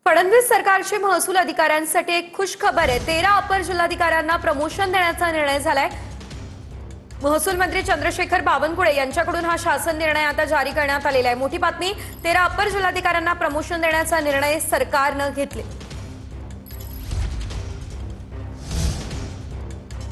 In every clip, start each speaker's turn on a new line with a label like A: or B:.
A: फडणवीस सरकारची महसूल अधिकाऱ्यांसाठी एक खुश खबर आहे। 13 अपर जिल्हाधिकाऱ्यांना प्रमोशन देण्याचा निर्णय झालाय। महसूल मंत्री चंद्रशेखर बावनकुळे यांच्याकडून हा शासन निर्णय आता जारी करण्यात आलेला आहे। मोठी बातमी, 13 अपर जिल्हाधिकाऱ्यांना प्रमोशन देण्याचा निर्णय सरकारने घेतला।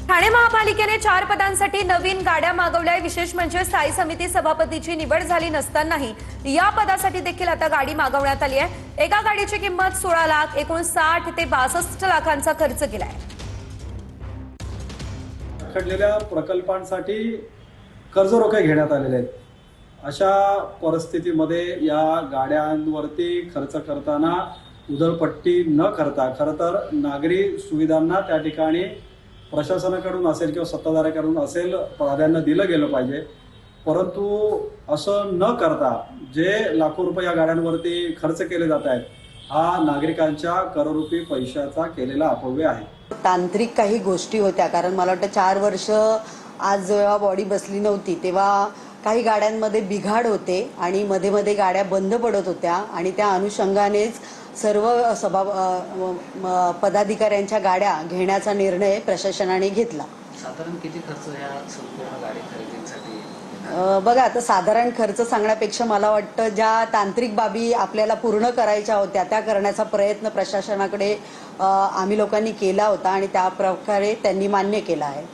A: ठाणे महापालिकेने 4 पदांसाठी नवीन गाड्या मागवल्या। विशेष म्हणजे स्थायी समिती सभापतीची निवड झाली नसतानाही या पदासाठी देखील आता गाडी मागवण्यात आली आहे। एका गाडीची किंमत 16 लाख, एकूण 60 ते 62 लाखांचा खर्च केलाय।
B: रखडलेल्या प्रकल्पांसाठी कर्ज रोखे घेण्यात आलेले आहेत। अशा परिस्थितीमध्ये या गाड्यांवरती खर्च करताना उधळपट्टी न करता खरं तर नागरी सुविधांना त्या ठिकाणी प्रशासनाकडून असेल किंवा सत्ताधाऱ्याकडून असेल प्राधान्य दिलं गेलं पाहिजे। परंतु असं न करता जे लाखो रुपये या गाड्यांवरती खर्च केले जात आहेत, हा नागरिकांच्या कररूपी पैशाचा केलेला अपव्यय आहे।
C: तांत्रिक काही गोष्टी होत्या, कारण मला वाटतं 4 वर्ष आज जेव्हा बॉडी बसली नव्हती तेव्हा काही गाड्यांमध्ये बिघाड होते आणि मध्ये मध्ये गाड्या बंद पडत होत्या आणि त्या अनुषंगानेच सर्व पदाधिकाऱ्यांच्या गाड्या घेण्याचा निर्णय प्रशासनाने घेतला।
D: साधारण किती खर्च या संपूर्ण गाडी खरेदीसाठी?
C: बघा, आता साधारण खर्च सांगण्यापेक्षा मला वाटतं ज्या तांत्रिक बाबी आपल्याला पूर्ण करायच्या होत्या त्या करण्याचा प्रयत्न प्रशासनाकडे आम्ही लोकांनी केला होता आणि त्या प्रकारे त्यांनी मान्य केला आहे।